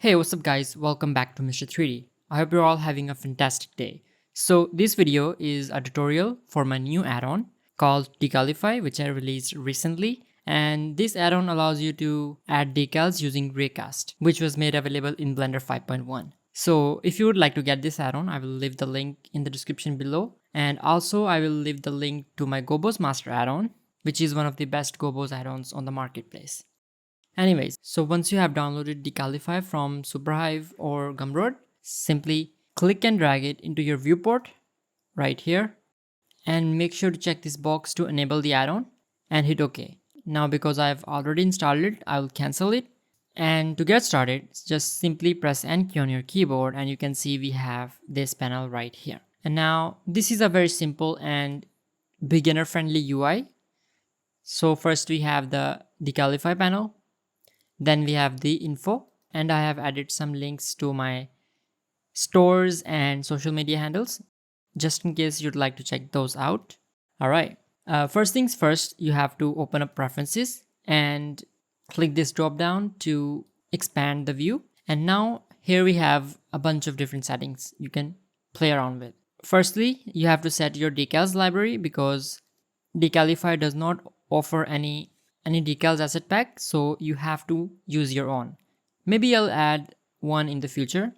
Hey, what's up guys? Welcome back to Mr. 3D. I hope you're all having a fantastic day. So this video is a tutorial for my new add-on called Decalify, which I released recently. And this add-on allows you to add decals using RayCast, which was made available in Blender 5.1. So if you would like to get this add-on, I will leave the link in the description below. And also I will leave the link to my Gobos Master add-on, which is one of the best Gobos add-ons on the marketplace. Anyways, so once you have downloaded Decalify from Superhive or Gumroad, simply click and drag it into your viewport right here and make sure to check this box to enable the add-on and hit OK. Now because I've already installed it, I will cancel it. And to get started, just simply press N key on your keyboard and you can see we have this panel right here. And now this is a very simple and beginner friendly UI. So first we have the Decalify panel. Then we have the info, and I have added some links to my stores and social media handles, just in case you'd like to check those out. All right. First things first, you have to open up preferences and click this drop down to expand the view. And now here we have a bunch of different settings you can play around with. Firstly, you have to set your decals library because Decalify does not offer any decals asset pack, so you have to use your own. Maybe I'll add one in the future,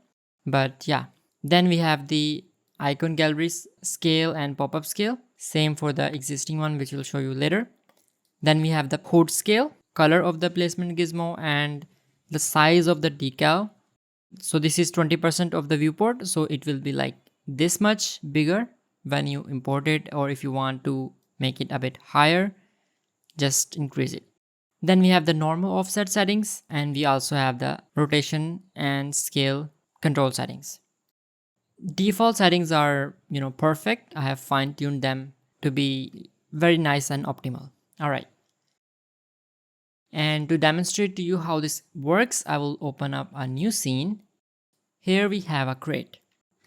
but yeah. Then we have the icon galleries scale and pop-up scale, same for the existing one, which we'll show you later. Then we have the code scale, color of the placement gizmo, and the size of the decal. So this is 20% of the viewport, so it will be like this much bigger when you import it, or if you want to make it a bit higher, just increase it. Then we have the normal offset settings, and we also have the rotation and scale control settings. Default settings are, perfect. I have fine-tuned them to be very nice and optimal. All right. And to demonstrate to you how this works, I will open up a new scene. Here we have a crate.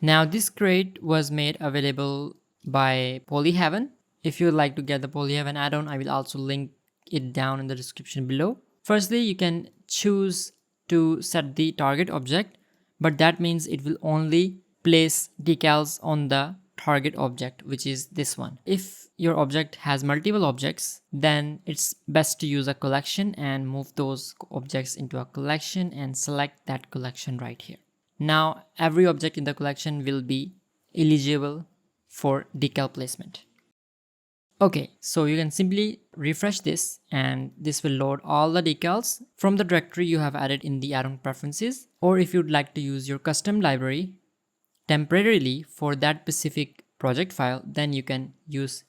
Now this crate was made available by Poliigon. If you would like to get the Poliigon add-on, I will also link it down in the description below. Firstly, you can choose to set the target object, but that means it will only place decals on the target object, which is this one. If your object has multiple objects, then it's best to use a collection and move those objects into a collection and select that collection right here. Now, every object in the collection will be eligible for decal placement. Okay, so you can simply refresh this and this will load all the decals from the directory you have added in the add-on preferences. Or if you'd like to use your custom library temporarily for that specific project file, then you can use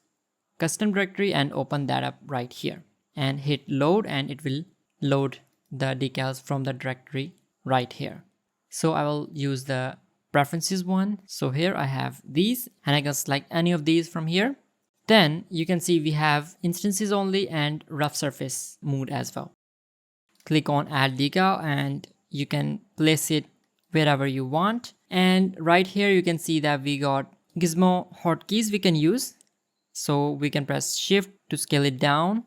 custom directory and open that up right here and hit load, and it will load the decals from the directory right here. So I will use the preferences one. So here I have these and I can select any of these from here. Then you can see we have instances only and rough surface mode as well. Click on add decal and you can place it wherever you want. And right here you can see that we got gizmo hotkeys we can use. So we can press shift to scale it down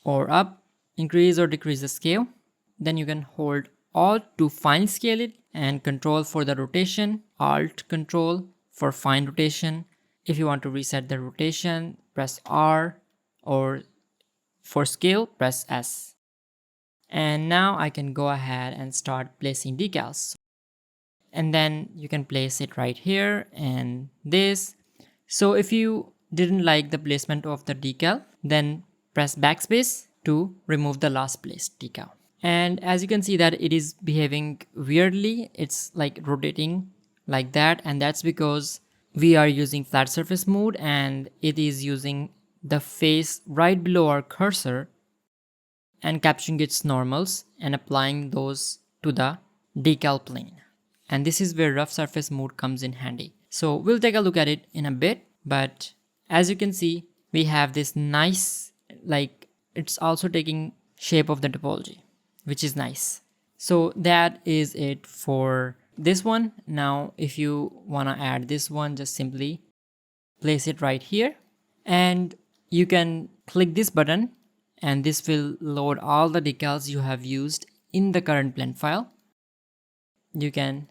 or up, increase or decrease the scale. Then you can hold alt to fine scale it and control for the rotation, alt control for fine rotation. If you want to reset the rotation, press R, or for scale, press S. And now I can go ahead and start placing decals. And then you can place it right here and this. So if you didn't like the placement of the decal, then press backspace to remove the last placed decal. And as you can see that it is behaving weirdly, it's like rotating like that, and that's because we are using flat surface mode and it is using the face right below our cursor and capturing its normals and applying those to the decal plane. And this is where rough surface mode comes in handy. So we'll take a look at it in a bit, but as you can see, we have this nice, like it's also taking shape of the topology, which is nice. So that is it for this one. Now if you want to add this one, just simply place it right here and you can click this button and this will load all the decals you have used in the current blend file. you can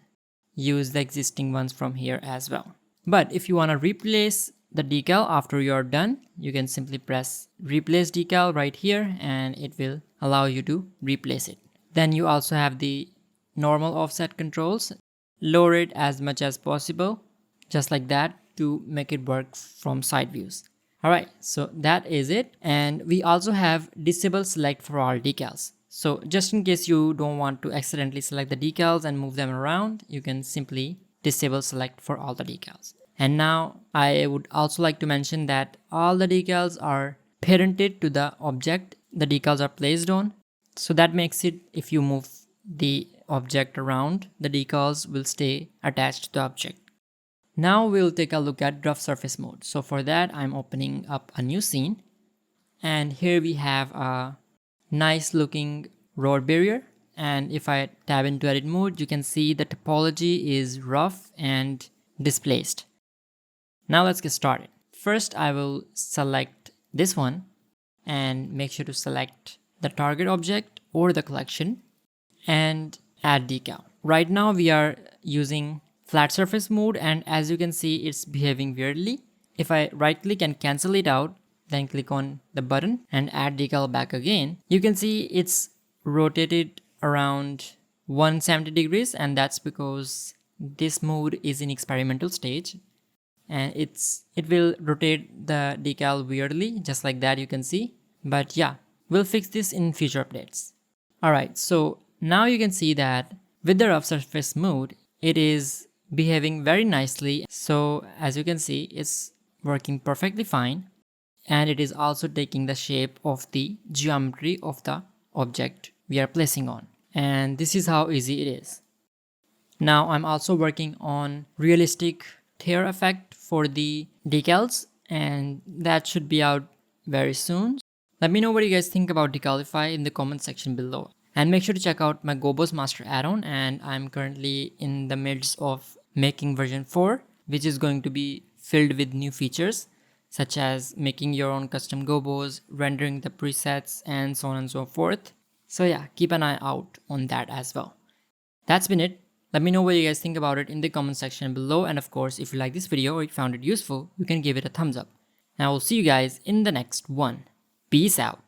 use the existing ones from here as well. But if you want to replace the decal after you're done, you can simply press replace decal right here and it will allow you to replace it. Then you also have the normal offset controls. Lower it as much as possible, just like that, to make it work from side views. Alright, so that is it. And we also have disable select for all decals. So just in case you don't want to accidentally select the decals and move them around, you can simply disable select for all the decals. And now I would also like to mention that all the decals are parented to the object the decals are placed on. So that makes it, if you move the object around, the decals will stay attached to the object. Now we'll take a look at rough surface mode. So for that, I'm opening up a new scene. And here we have a nice looking road barrier. And if I tab into edit mode, you can see the topology is rough and displaced. Now let's get started. First, I will select this one and make sure to select the target object or the collection and add decal. Right now we are using flat surface mode, and as you can see, it's behaving weirdly. If I right click and cancel it out, then click on the button and add decal back again, you can see it's rotated around 170 degrees, and that's because this mode is in experimental stage and it will rotate the decal weirdly, just like that, you can see. But yeah, we'll fix this in future updates. Alright, so now you can see that with the rough surface mode, it is behaving very nicely. So as you can see, it's working perfectly fine, and it is also taking the shape of the geometry of the object we are placing on. And this is how easy it is. Now I'm also working on realistic tear effect for the decals, and that should be out very soon. Let me know what you guys think about Decalify in the comment section below. And make sure to check out my Gobos Master add-on, and I'm currently in the midst of making version 4, which is going to be filled with new features such as making your own custom gobos, rendering the presets, and so on and so forth. So yeah, keep an eye out on that as well. That's been it. Let me know what you guys think about it in the comment section below, and of course, if you like this video or you found it useful, you can give it a thumbs up. And I will see you guys in the next one. Peace out.